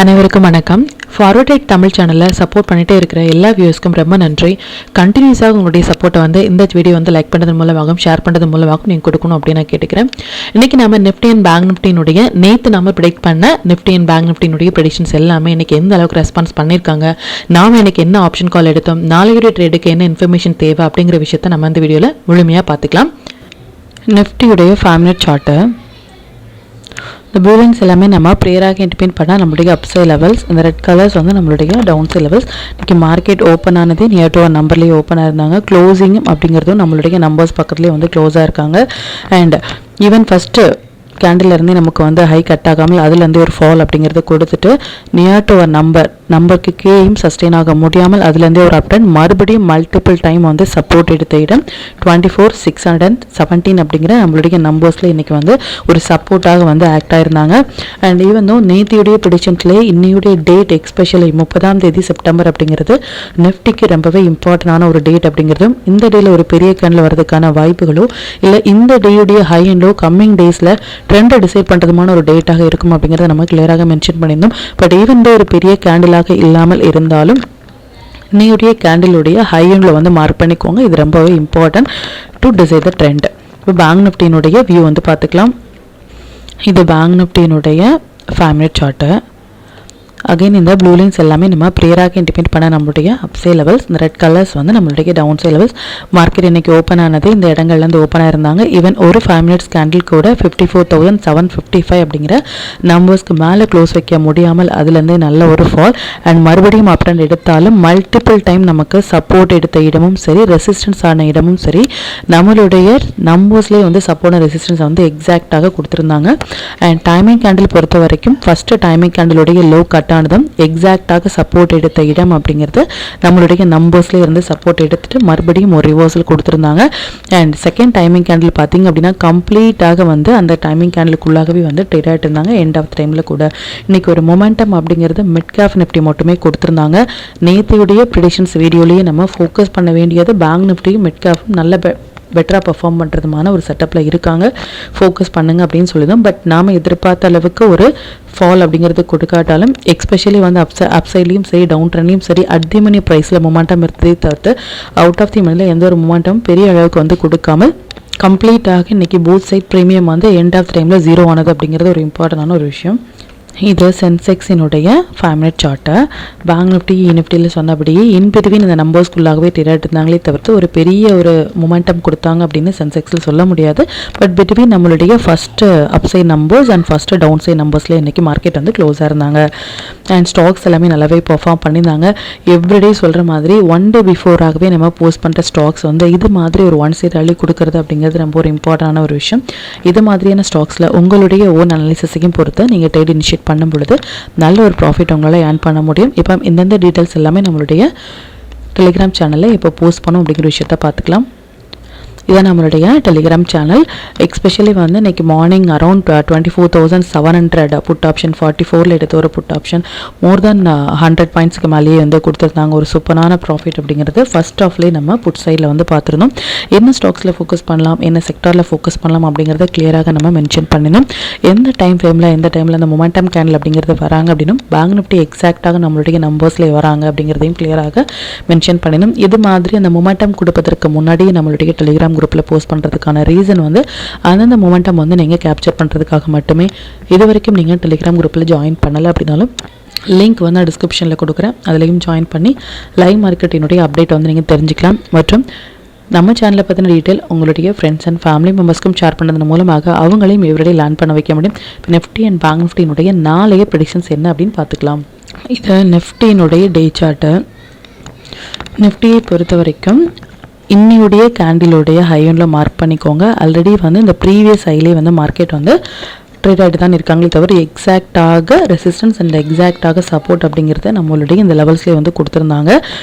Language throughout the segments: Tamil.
அனைவருக்கும் வணக்கம். ஃபார்வர்ட் ட்ரேட் தமிழ் சேனலில் சப்போர்ட் பண்ணிகிட்டே இருக்கிற எல்லா வியூஸ்க்கும் ரொம்ப நன்றி. கண்டினியூஸாக உங்களுடைய சப்போர்ட்டை இந்த வீடியோ லைக் பண்ணுறது மூலமாகவும் ஷேர் பண்ணுறது மூலமாகவும் நீங்கள் கொடுக்கணும் அப்படின்னு நான் கேட்டுக்கிறேன். இன்றைக்கி நம்ம நிஃப்டி அண்ட் பேங்க் நிஃப்டினுடைய நேற்று நம்ம ப்ரெடிக்ட் பண்ண நிஃப்டி அண்ட் பேங்க் நிஃப்டினுடைய ப்ரெடிக்ஷன்ஸ் எல்லாமே இன்றைக்கி எந்த அளவுக்கு ரெஸ்பான்ஸ் பண்ணியிருக்காங்க, நாம் இன்றைக்கி என்ன ஆப்ஷன் கால் எடுத்தோம், நாளையுடைய ட்ரேடுக்கு என்ன இன்ஃபர்மேஷன் தேவை அப்படிங்கிற விஷயத்தை நம்ம இந்த வீடியோவில் முழுமையாக பார்த்துக்கலாம். நிஃப்டியுடைய 5 மினிட் சார்ட்டு இந்த ப்ளூ லைன்ஸ் எல்லாமே நம்ம ப்ரேயராக இன்டிபேட் பண்ணால் நம்மளுடைய அப்சைட் லெவல்ஸ், இந்த ரெட் கலர்ஸ் நம்மளுடைய டவுன் சைட் லெவல்ஸ். இன்றைக்கி மார்க்கெட் ஓப்பன் ஆனது நியர் டு நம்பர்லேயே ஓப்பன் ஆயிருந்தாங்க. க்ளோசிங் அப்படிங்கிறதும் நம்மளுடைய நம்பர்ஸ் பக்கத்துலேயே க்ளோஸாக இருக்காங்க. அண்ட் ஈவன் ஃபஸ்ட்டு கேண்டில் நமக்கு ஹை கட் ஆகாமல் அதுலேருந்து ஒரு ஃபால் அப்படிங்கிறது கொடுத்துட்டு நியர் டு நம்பருக்கு கீழேயும் சஸ்டெயின் ஆக முடியாமல் அதுலேருந்தே ஒரு அப்டன் மறுபடியும் மல்டிபிள் டைம் சப்போர்ட் எடுத்த இடம் 24,617 அப்படிங்கிற நம்மளுடைய நம்பர்ஸில் இன்றைக்கி ஒரு சப்போர்ட்டாக act ஆயிருந்தாங்க. And even though நேத்தியுடைய ப்ரெடிக்ஷன்ஸ்லேயே இன்னையுடைய date especially 30ஆம் தேதி செப்டம்பர் அப்படிங்கிறது நிஃப்டிக்கு ரொம்பவே இம்பார்ட்டண்டான ஒரு டேட் அப்படிங்கிறதும் இந்த டேயில் ஒரு பெரிய கேண்டில் வரதுக்கான வாய்ப்புகளோ இல்லை இந்த டேயுடைய ஹை அண்டோ கம்மிங் டேஸில் ட்ரெண்டை டிசைட் பண்ணுறதுமான ஒரு டேட்டாக இருக்கும் அப்படிங்கிறத நம்ம கிளியராக மென்ஷன் பண்ணியிருந்தோம். பட் ஈவன் ஒரு பெரிய கேண்டிலாக இல்லாமல் இருந்தாலும் இன்னையுடைய கேண்டிலுடைய ஹை எண்டில் மார்க் பண்ணிக்கோங்க. இது ரொம்பவே important to decide the trend. இப்போ பேங்க் நிஃப்டியினுடைய வியூ பார்த்துக்கலாம். இது பேங்க் நிஃப்டியினுடைய 5 மினிட் சார்ட்டு. அகைன் இந்த ப்ளூ லைன்ஸ் எல்லாமே நம்ம ப்ரேயராக இன்டிபேட் பண்ண நம்மளுடைய அப்சைட் லெவல்ஸ், இந்த ரெட் கலர்ஸ் நம்மளுடைய டவுன் சைட் லெவல்ஸ். மார்க்கெட் இன்றைக்கி ஓப்பன் ஆனது இந்த இடங்கள்லேருந்து ஓப்பனாக இருந்தாங்க. ஈவன் ஒரு 5 மினிட்ஸ் கேண்டில் கூட 54,755 அப்படிங்கிற நம்பர்ஸ்க்கு மேலே க்ளோஸ் வைக்க முடியாமல் அதுலேருந்து நல்ல ஒரு ஃபால் அண்ட் மறுபடியும் அப் ட்ரெண்ட் எடுத்தாலும் மல்டிபிள் டைம் நமக்கு சப்போர்ட் எடுத்த இடமும் சரி ரெசிஸ்டன்ஸ் ஆன இடமும் சரி நம்மளுடைய நம்பர்ஸ்லேயே சப்போர்ட் ரெசிஸ்டன்ஸ் எக்ஸாக்டாக கொடுத்துருந்தாங்க. அண்ட் டைமிங் கேண்டில் பொறுத்த வரைக்கும் ஃபஸ்ட்டு டைமிங் கேண்டிலுடைய லோ கட் ஆனதும் எக்ஸாக்டாக சப்போர்ட் எடுத்த இடம் அப்படிங்கிறது நம்மளுடைய நம்பர்ஸ்லேயே இருந்து சப்போர்ட் எடுத்துட்டு மறுபடியும் ஒரு ரிவர்சல் கொடுத்துருந்தாங்க. அண்ட் செகண்ட் டைமிங் கேண்டில் பார்த்தீங்க அப்படின்னா கம்ப்ளீட்டாக அந்த டைமிங் கேண்டிலுக்குள்ளாகவே ட்ரேட் ஆகிட்டு இருந்தாங்க. எண்ட் ஆஃப் டைமில் கூட இன்னைக்கு ஒரு மொமெண்டம் அப்படிங்கிறது மிட் கேப் நிஃப்டி மட்டுமே கொடுத்துருந்தாங்க. நேற்றையுடைய ப்ரெடிக்ஷன்ஸ் வீடியோலேயே நம்ம ஃபோக்கஸ் பண்ண வேண்டியது பேங்க் நிஃப்டியும் மிட் கேப்பும் நல்ல பெட்டராக பர்ஃபார்ம் பண்ணுறதுமான ஒரு செட்டப்பில் இருக்காங்க, ஃபோக்கஸ் பண்ணுங்க அப்படின்னு சொல்லிதான். பட் நாம் எதிர்பார்த்த அளவுக்கு ஒரு ஃபால் அப்படிங்கிறது கொடுக்காட்டாலும் எக்ஸ்பெஷலி அப்சைட்லேயும் சரி டவுன் ட்ரெண்ட்லையும் சரி அட் தி மணி ப்ரைஸில் மொமெண்டம் இருந்ததே தவிர்த்து அவுட் ஆஃப் தி மணியில் எந்த ஒரு மொமெண்டம் பெரிய அளவுக்கு கொடுக்காமல் கம்ப்ளீட்டாக இன்றைக்கி both side premium end of டைமில் 0 ஆனது அப்படிங்கிறது ஒரு இம்பார்ட்டண்டான ஒரு விஷயம். இது சென்செக்ஸினுடைய 5 மினிட் சார்ட்டை. பேங்க் நிஃப்டி நிஃப்டியில் சொன்னபடியே இன்பிட்வீன் இந்த நம்பர்ஸ்குள்ளாகவே ட்ரேட் இருந்தாங்களே தவிர்த்து ஒரு பெரிய ஒரு மொமெண்டம் கொடுத்தாங்க அப்படின்னு சென்செக்ஸில் சொல்ல முடியாது. பட் பிட்வீன் நம்மளுடைய first upside numbers and first downside நம்பர்ஸில் இன்றைக்கி மார்க்கெட் க்ளோஸாக இருந்தாங்க. அண்ட் ஸ்டாக்ஸ் எல்லாமே நல்லாவே பர்ஃபார்ம் பண்ணியிருந்தாங்க. எவ்ரிடே சொல்கிற மாதிரி 1 டே பிஃபோராகவே நம்ம போஸ்ட் பண்ணுற ஸ்டாக்ஸ் இது மாதிரி ஒரு 1 சைட் அள்ளி கொடுக்கறது அப்படிங்கிறது ரொம்ப ஒரு இம்பார்ட்டண்டான ஒரு விஷயம். இது மாதிரியான ஸ்டாக்ஸில் உங்களுடைய ஓன் அனாலிசிஸையும் பொறுத்து நீங்கள் ட்ரேட் இனிஷியேட் பண்ணும் பொழுது நல்ல ஒரு ப்ராஃபிட் உங்களால் ஏர்ன் பண்ண முடியும். இப்போ இந்தந்த டீட்டெயில்ஸ் எல்லாமே நம்மளுடைய டெலிகிராம் சேனலில் இப்போ போஸ்ட் பண்ணோம் அப்படிங்கிற விஷயத்த பார்த்துக்கலாம். இதான் நம்மளுடைய டெலிகிராம் சேனல். எக்ஸ்பெஷலி இன்றைக்கி மார்னிங் அரௌண்ட் 24,700 புட் ஆப்ஷன் 44 எடுத்த ஒரு புட் ஆப்ஷன் மோர் தென் 100 பாயிண்ட்ஸ்க்கு மேலேயே கொடுத்துருந்தாங்க. ஒரு சூப்பரான ப்ராஃபிட் அப்படிங்கிறது ஃபர்ஸ்ட் ஆஃப்லேயே நம்ம புட் சைடில் பார்த்துருந்தோம். என்ன ஸ்டாக்ஸில் ஃபோக்கஸ் பண்ணலாம், என்ன செக்டாரில் ஃபோக்கஸ் பண்ணலாம் அப்படிங்கிறத கிளியராக நம்ம மென்ஷன் பண்ணினோம். எந்த டைம் ஃப்ரேமில் எந்த டைமில் அந்த மொமெண்டம் கேண்டில் அப்படிங்கிறது வராங்க அப்படின்னும் பேங்க் நிஃப்டி எக்ஸாக்டாக நம்மளுடைய நம்பர்ஸ்லேயே வராங்க அப்படிங்கிறதையும் கிளியராக மென்ஷன் பண்ணினோம். இது மாதிரி அந்த மொமெண்டம் கொடுப்பதற்கு முன்னாடியே நம்மளுடைய டெலிகிராம் குரூப்பில் போஸ்ட் பண்ணுறதுக்கான ரீசன் அந்தந்த மொமெண்டம் நீங்கள் கேப்சர் பண்ணுறதுக்காக மட்டுமே. இது வரைக்கும் நீங்கள் டெலிகிராம் குரூப்பில் ஜாயின் பண்ணலை அப்படின்னாலும் லிங்க் டிஸ்கிரிப்ஷனில் கொடுக்குறேன், அதுலேயும் ஜாயின் பண்ணி லைவ் மார்க்கெட்டினுடைய அப்டேட் நீங்கள் தெரிஞ்சுக்கலாம். மற்றும் நம்ம சேனலை பற்றின டீட்டெயில் உங்களுடைய ஃப்ரெண்ட்ஸ் அண்ட் ஃபேமிலி மெம்பர்ஸ்க்கும் ஷேர் பண்ணுறது மூலமாக அவங்களையும் எவ்ரிடே லேர்ன் பண்ண வைக்க முடியும். நிஃப்டி அண்ட் பேங்க் நிஃப்டியினுடைய நாளைய ப்ரெடிக்ஷன்ஸ் என்ன அப்படின்னு பார்த்துக்கலாம். இது நிஃப்டியினுடைய டே சார்ட்டு. நிஃப்டியை பொறுத்த வரைக்கும் இன்னையுடைய கேண்டிலுடைய ஹை எண்டில் மார்க் பண்ணிக்கோங்க. ஆல்ரெடி இந்த ப்ரீவியஸ் ஹைலே மார்க்கெட் ட்ரேட் ஆகிட்டு தான் இருக்காங்களே தவிர எக்ஸாக்டாக ரெசிஸ்டன்ஸ் அண்ட் எக்ஸாக்டாக சப்போர்ட் அப்படிங்கிறத நம்மளுடைய இந்த லெவல்ஸ்லேயே கொடுத்துருந்தாங்க.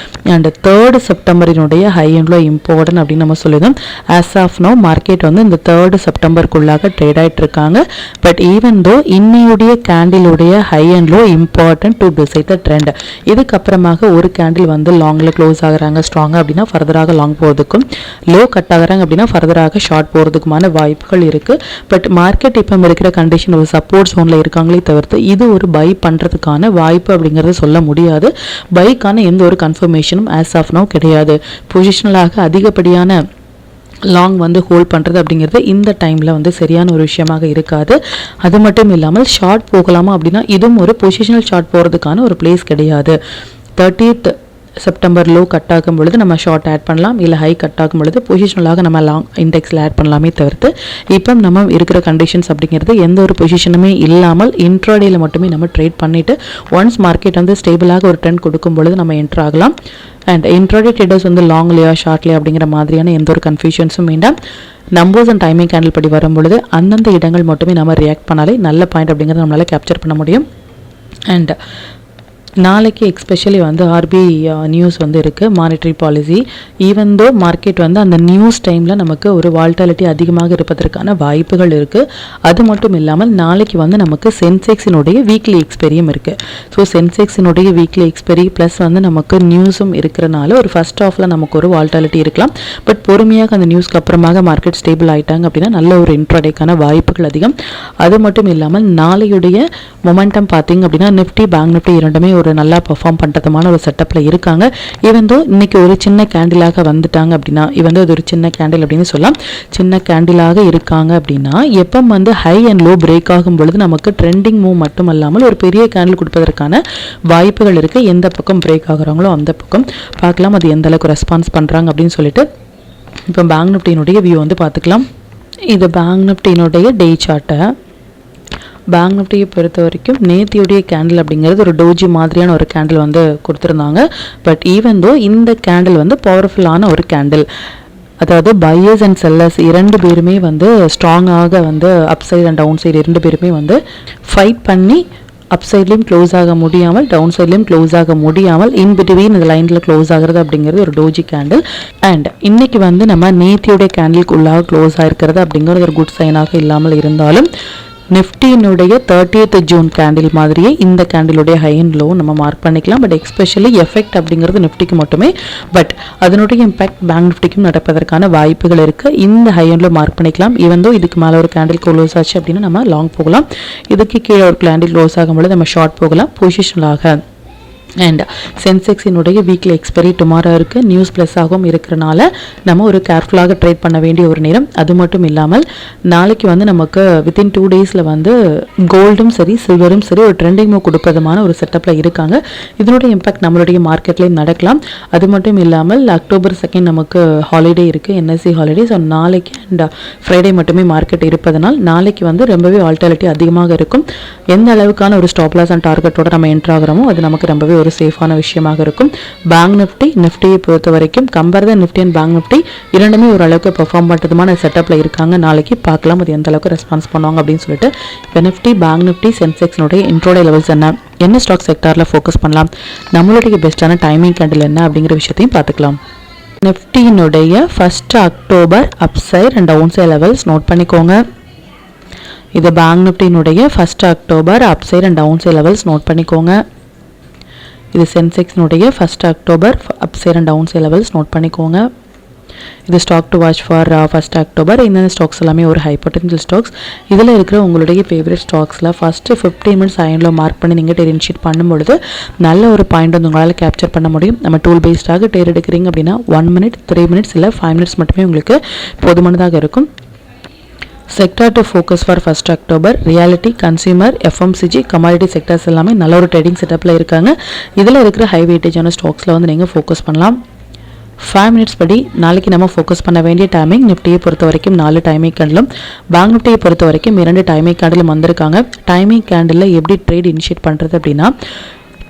அண்ட் 3rd செப்டம்பரினுடைய ஹை எண்டில் இம்பார்ட்டன்ட் அப்படின்னு நம்ம சொல்லியிருந்தோம். ஆஸ் ஆஃப் நோ மார்க்கெட் இந்த 3rd செப்டம்பருக்குள்ளாக ட்ரேட் ஆகிட்டு இருக்காங்க. பட் ஈவன் தோ இன்னையுடைய கேண்டிலுடைய ஹை எண்டில் important to decide the trend. இதுக்கப்புறமாக ஒரு கேண்டில் லாங்கில் க்ளோஸ் ஆகுறாங்க ஸ்ட்ராங்காக அப்படின்னா ஃபர்தராக லாங் போகிறதுக்கும், லோ கட் ஆகுறாங்க அப்படின்னா ஃபர்தராக ஷார்ட் போகிறதுக்குமான வாய்ப்புகள் இருக்குது. பட் மார்க்கெட் இப்போ இருக்கிற கண்டிஷன் ஒரு சப்போர்ட் ஜோனில் இருக்காங்களே தவிர்த்து இது ஒரு பை பண்ணுறதுக்கான வாய்ப்பு அப்படிங்கிறத சொல்ல முடியாது. பைக்கான எந்த ஒரு கன்ஃபர்மேஷனும் ஆஸ் ஆஃப் நவ் கிடையாது. பொசிஷனலாக அதிகப்படியான லாங் வந்து ஹோல்ட் பண்ணுறது அப்படிங்கிறது இந்த டைமில் வந்து சரியான ஒரு விஷயமாக இருக்காது. அது மட்டும் இல்லாமல் ஷார்ட் போகலாமா அப்படின்னா இதுவும் ஒரு பொசிஷனல் ஷார்ட் போகிறதுக்கான ஒரு பிளேஸ் கிடையாது. 30th செப்டம்பர் லோ கட் ஆகும் பொழுது நம்ம ஷார்ட் ஆட் பண்ணலாம், இல்லை ஹை கட் ஆகும் பொழுது பொசிஷனலாக நம்ம லாங் இண்டெக்ஸில் ஆட் பண்ணலாமே தவிர்த்து இப்போ நம்ம இருக்கிற கண்டிஷன்ஸ் அப்படிங்கிறது எந்த ஒரு பொசிஷனுமே இல்லாமல் இன்ட்ராடேயில் மட்டுமே நம்ம ட்ரேட் பண்ணிவிட்டு ஒன்ஸ் மார்க்கெட் வந்து ஸ்டேபிளாக ஒரு ட்ரெண்ட் கொடுக்கும் பொழுது நம்ம என்ட்ரு ஆகலாம். அண்ட் இன்ட்ராடே ட்ரேடர்ஸ் வந்து லாங்லையா ஷார்ட்லையா அப்படிங்கிற மாதிரியான எந்த ஒரு கன்ஃபியூஷன்ஸும் வேண்டாம். நம்பர்ஸ் அண்ட் டைமிங் கேண்டில் படி வரும்பொழுது அந்தந்த இடங்கள் மட்டுமே நம்ம ரியாக்ட் பண்ணாலே நல்ல பாயிண்ட் அப்படிங்கிறத நம்மளால் கேப்சர் பண்ண முடியும். அண்ட் நாளைக்கு எக்ஸ்பெஷலி வந்து ஆர்பிஐ நியூஸ் வந்து இருக்குது, monetary policy. Even though market வந்து அந்த நியூஸ் டைமில் நமக்கு ஒரு வால்டாலிட்டி அதிகமாக இருப்பதற்கான வாய்ப்புகள் இருக்குது. அது மட்டும் இல்லாமல் நாளைக்கு வந்து நமக்கு சென்செக்ஸினுடைய வீக்லி எக்ஸ்பெரியும் இருக்குது. ஸோ சென்செக்ஸினுடைய வீக்லி எக்ஸ்பெரி ப்ளஸ் வந்து நமக்கு நியூஸும் இருக்கிறனால ஒரு ஃபர்ஸ்ட் ஆஃபில் நமக்கு ஒரு வால்டாலிட்டி இருக்கலாம். பட் பொறுமையாக அந்த நியூஸ்க்கு அப்புறமாக மார்க்கெட் ஸ்டேபிள் ஆகிட்டாங்க அப்படின்னா நல்ல ஒரு இன்ட்ராடேக்கான வாய்ப்புகள் அதிகம். அது மட்டும் இல்லாமல் நாளையுடைய மொமெண்டம் பார்த்தீங்க அப்படின்னா நிஃப்டி பேங்க் நிஃப்டி இரண்டுமே ஒரு நல்லா பெர்ஃபார்ம் பண்ணுறதுமான ஒரு செட்டப்பில் இருக்காங்க. ஈவன் தோ இன்னைக்கு ஒரு சின்ன கேண்டிலாக வந்துட்டாங்க அப்படின்னா அது ஒரு சின்ன கேண்டில் அப்படின்னு சொல்லலாம். சின்ன கேண்டிலாக இருக்காங்க அப்படின்னா எப்போ வந்து ஹை அண்ட் லோ பிரேக் ஆகும் பொழுது நமக்கு ட்ரெண்டிங் மூவ் மட்டும் இல்லாமல் ஒரு பெரிய கேண்டில் கொடுப்பதற்கான வாய்ப்புகள் இருக்குது. எந்த பக்கம் பிரேக் ஆகுறாங்களோ அந்த பக்கம் பார்க்கலாம் அது எந்த அளவுக்கு ரெஸ்பான்ஸ் பண்ணுறாங்க அப்படின்னு சொல்லிட்டு. இப்போ பேங்க் நிஃப்டியினுடைய வியூ வந்து பார்த்துக்கலாம். இது பேங்க் நிஃப்டியினுடைய டே சார்ட்டை. பேங்க் நிஃப்டியை பொறுத்த வரைக்கும் நேத்தியுடைய கேண்டில் அப்படிங்கிறது ஒரு டோஜி மாதிரியான ஒரு கேண்டில் வந்து கொடுத்துருந்தாங்க. பட் ஈவன் தோ இந்த கேண்டில் வந்து பவர்ஃபுல்லான ஒரு கேண்டில், அதாவது பையர்ஸ் அண்ட் செல்லர்ஸ் இரண்டு பேருமே வந்து ஸ்ட்ராங்காக வந்து அப்சைட் அண்ட் டவுன் சைடு இரண்டு பேருமே வந்து ஃபைட் பண்ணி அப்சைட்லேயும் க்ளோஸ் ஆக முடியாமல் டவுன் சைட்லேயும் க்ளோஸ் ஆக முடியாமல் இன் பிட்வீன் இந்த லைனில் க்ளோஸ் ஆகிறது அப்படிங்கிறது ஒரு டோஜி கேண்டில். அண்ட் இன்னைக்கு வந்து நம்ம நேத்தியுடைய கேண்டிலுக்கு உள்ளாக க்ளோஸ் ஆகிருக்கிறது அப்படிங்கிறது ஒரு குட் சைனாக இல்லாமல் இருந்தாலும் நிஃப்டியினுடைய 30th ஜூன் கேண்டில் மாதிரியே இந்த கேண்டிலுடைய ஹை அண்ட் லோ நம்ம மார்க் பண்ணிக்கலாம். பட் எக்ஸ்பெஷலி எஃபெக்ட் அப்படிங்கிறது நிஃப்டிக்கு மட்டுமே, பட் அதனுடைய இம்பாக்ட் பேங்க் நிஃப்டிக்கும் நடப்பதற்கான வாய்ப்புகள் இருக்குது. இந்த ஹை அண்ட் லோ மார்க் பண்ணிக்கலாம். ஈவன் தோ இதுக்கு மேலே ஒரு கேண்டில் க்ளோஸ் ஆச்சு அப்படின்னா நம்ம லாங் போகலாம். இதுக்கு கீழே ஒரு கேண்டில் க்ளோஸ் ஆகும்போது நம்ம ஷார்ட் போகலாம் பொசிஷனலாக. அண்ட் சென்செக்ஸினுடைய வீக்லி எக்ஸ்பெரி டுமாரோ இருக்குது. நியூஸ் ப்ளஸ் ஆகவும் இருக்கிறனால நம்ம ஒரு கேர்ஃபுல்லாக ட்ரேட் பண்ண வேண்டிய ஒரு நேரம். அது மட்டும் இல்லாமல் நாளைக்கு வந்து நமக்கு வித்தின் 2 டேஸில் வந்து கோல்டும் சரி சில்வரும் சரி ஒரு ட்ரெண்டிங் மூவ் கொடுப்பதுமான ஒரு செட்டப்பில் இருக்காங்க. இதனுடைய இம்பாக்ட் நம்மளுடைய மார்க்கெட்லேயும் நடக்கலாம். அது மட்டும் இல்லாமல் அக்டோபர் 2 நமக்கு ஹாலிடே இருக்குது, என்எஸ்சி ஹாலிடே. ஸோ நாளைக்கு அண்ட் ஃப்ரைடே மட்டுமே மார்க்கெட் இருப்பதனால் நாளைக்கு வந்து ரொம்பவே வால்டாலிட்டி அதிகமாக இருக்கும். எந்த அளவுக்கான ஒரு ஸ்டாப் லாஸ் அண்ட் டார்கெட்டோட நம்ம என்ட்ரு ஆகிறோமோ அது நமக்கு ரொம்பவே ஒரு சேஃபான விஷயமாக இருக்கும். பேங்க் நிஃப்டியை பொறுத்த வரைக்கும் compare the Nifty and bank Nifty இரண்டுமே ஒரு அளவுக்கு பெர்ஃபார்ம் பண்ணுறதுமான செட்டப்பில் இருக்காங்க. நாளைக்கு பார்க்கலாம் அது எந்த அளவுக்கு ரெஸ்பான்ஸ் பண்ணுவாங்க அப்படின்னு சொல்லிட்டு. இப்போ நிஃப்டி பேங்க் நிஃப்டி சென்செக்ஸினுடைய இன்ட்ரோடே லெவல்ஸ் என்ன ஸ்டாக் செக்டாரில் ஃபோக்கஸ் பண்ணலாம், நம்மளுடைய பெஸ்ட்டான டைமிங் கேண்டில் என்ன அப்படிங்கிற விஷயத்தையும் பார்த்துக்கலாம். நிஃப்டியினுடைய 1 October upside and downside levels note பண்ணிக்கோங்க. இது பேங்க் நிஃப்டியினுடைய 1 October upside and downside levels note பண்ணிக்கோங்க. இது சென்செக்ஸினுடைய 1 October upside and downside levels note பண்ணிக்கோங்க. இது stock to watch for 1 October. இந்த ஸ்டாக்ஸ் எல்லாமே ஒரு ஹை பொட்டன்ஷியல் ஸ்டாக்ஸ். இதில் இருக்கிற உங்களுடைய ஃபேவரட் ஸ்டாக்ஸில் ஃபஸ்ட்டு 15 மினிட்ஸ் ஐனில் மார்க் பண்ணி நீங்கள் ட்ரேட் இனிஷியேட் பண்ணும்பொழுது நல்ல ஒரு பாயிண்ட் வந்து உங்களால் கேப்சர் பண்ண முடியும். நம்ம டூல் பேஸ்டாக ட்ரேட் எடுக்கிறீங்க அப்படின்னா 1 மினிட் 3 மினிட்ஸ் இல்லை 5 மினிட்ஸ் மட்டுமே உங்களுக்கு போதுமானதாக இருக்கும். Sector to focus for 1 October reality, consumer, FMCG, commodity sectors எல்லாமே நல்ல ஒரு ட்ரேடிங் செட்டப்பில் இருக்காங்க. இதில் இருக்கிற ஹை வெயிட்டேஜான ஸ்டாக்ஸில் வந்து நீங்கள் ஃபோக்கஸ் பண்ணலாம். 5 மினிட்ஸ் படி நாளைக்கு நம்ம ஃபோக்கஸ் பண்ண வேண்டிய டைமிங் நிஃப்டியை பொறுத்த வரைக்கும் 4 டைமிங் கேண்டிலும் பேங்க் நிஃப்டியை பொறுத்த வரைக்கும் 2 டைமிங் கேண்டிலும் வந்திருக்காங்க. டைமிங் கேண்டிலில் எப்படி ட்ரேட் இனிஷியேட் பண்ணுறது அப்படின்னா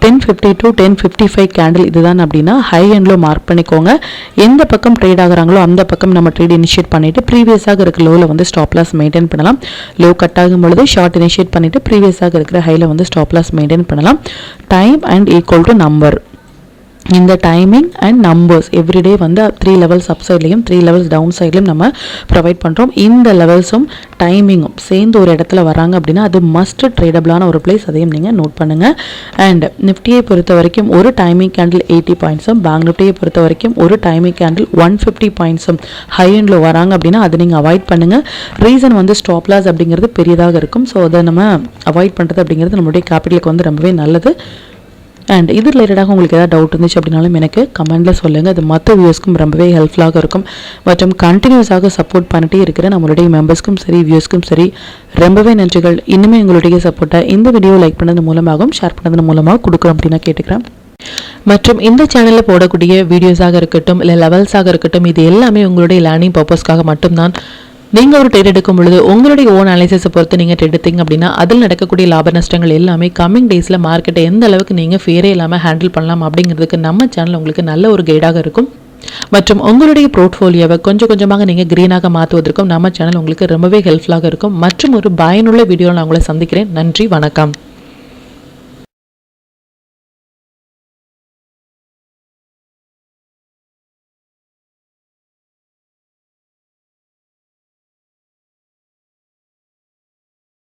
10:50 to 10:55 கேண்டில் இதுதான் அப்படின்னா ஹை அண்ட் லோ மார்க் பண்ணிக்கோங்க. எந்த பக்கம் ட்ரேட் ஆகுறாங்களோ அந்த பக்கம் நம்ம ட்ரேட் இனிஷியேட் பண்ணிவிட்டு ப்ரீவியஸாக இருக்கிற லோவில் வந்து ஸ்டாப் லாஸ் மெயின்டைன் பண்ணலாம். லோ கட் ஆகும் பொழுது ஷார்ட் இனிஷியேட் பண்ணிவிட்டு ப்ரீவியஸாக இருக்கிற ஹையில் வந்து ஸ்டாப் லாஸ் மெயின்டைன் பண்ணலாம். Time and equal to number இந்த டைமிங் அண்ட் நம்பர்ஸ் எவ்ரிடே வந்து 3 லெவல்ஸ் அப் சைட்லையும் 3 லெவல்ஸ் டவுன் சைட்லையும் நம்ம ப்ரொவைட் பண்ணுறோம். இந்த லெவல்ஸும் டைமிங்கும் சேர்ந்து ஒரு இடத்துல வராங்க அப்படின்னா அது மஸ்ட் ட்ரேடபிளான ஒரு பிளேஸ், அதையும் நீங்கள் நோட் பண்ணுங்கள். அண்ட் நிஃப்டியை பொறுத்த வரைக்கும் ஒரு டைமிங் கேண்டில் 80 பாயிண்ட்ஸும், பேங்க் நிஃப்டியை பொறுத்த வரைக்கும் ஒரு டைமிங் கேண்டில் 150 பாயிண்ட்ஸும் ஹை அண்டில் வராங்க அப்படின்னா அதை நீங்கள் அவாய்ட் பண்ணுங்கள். ரீசன் வந்து ஸ்டாப் லாஸ் அப்படிங்கிறது பெரியதாக இருக்கும். ஸோ அதை நம்ம அவாய்ட் பண்ணுறது அப்படிங்கிறது நம்மளுடைய கேபிட்டலுக்கு வந்து ரொம்பவே நல்லது. அண்ட் இது ரிலேட்டடாக உங்களுக்கு ஏதாவது டவுட் இருந்துச்சு அப்படின்னாலும் எனக்கு கமெண்ட்டில் சொல்லுங்கள். அது மற்ற வியூஸ்க்கும் ரொம்பவே ஹெல்ப்ஃபுல்லாக இருக்கும். மற்றும் கண்டினியூஸாக சப்போர்ட் பண்ணிட்டே இருக்கிற நம்மளுடைய மெம்பர்ஸ்க்கும் சரி வியூஸ்க்கும் சரி ரொம்பவே நன்றிகள். இன்னுமே உங்களுடைய சப்போர்ட்டை இந்த வீடியோ லைக் பண்ணது மூலமாகவும் ஷேர் பண்ணது மூலமாக கொடுக்குறோம் அப்படின்னு நான் கேட்டுக்கிறேன். மற்றும் இந்த சேனலில் போடக்கூடிய வீடியோஸாக இருக்கட்டும் இல்லை லெவல்ஸாக இருக்கட்டும் இது எல்லாமே உங்களுடைய லேர்னிங் பர்பஸ்க்காக மட்டும்தான். நீங்கள் ஒரு ட்ரேட் எடுக்கும் பொழுது உங்களுடைய ஓன் அனாலிசிஸை பொறுத்து நீங்கள் ட்ரேட் எடுத்தீங்க அப்படின்னா அதில் நடக்கக்கூடிய லாப நஷ்டங்கள் எல்லாமே கம்மிங் டேஸில் மார்க்கெட்டை எந்த அளவுக்கு நீங்கள் ஃபேரே இல்லாமல் ஹேண்டில் பண்ணலாம் அப்படிங்கிறதுக்கு நம்ம சேனல் உங்களுக்கு நல்ல ஒரு கைடாக இருக்கும். மற்றும் உங்களுடைய போர்ட்ஃபோலியோவை கொஞ்சம் கொஞ்சமாக நீங்கள் க்ரீனாக மாற்றுவதற்கும் நம்ம சேனல் உங்களுக்கு ரொம்பவே ஹெல்ப்ஃபுல்லாக இருக்கும். மற்றும் ஒரு பயனுள்ள வீடியோவில் நான் உங்களை சந்திக்கிறேன். நன்றி, வணக்கம்.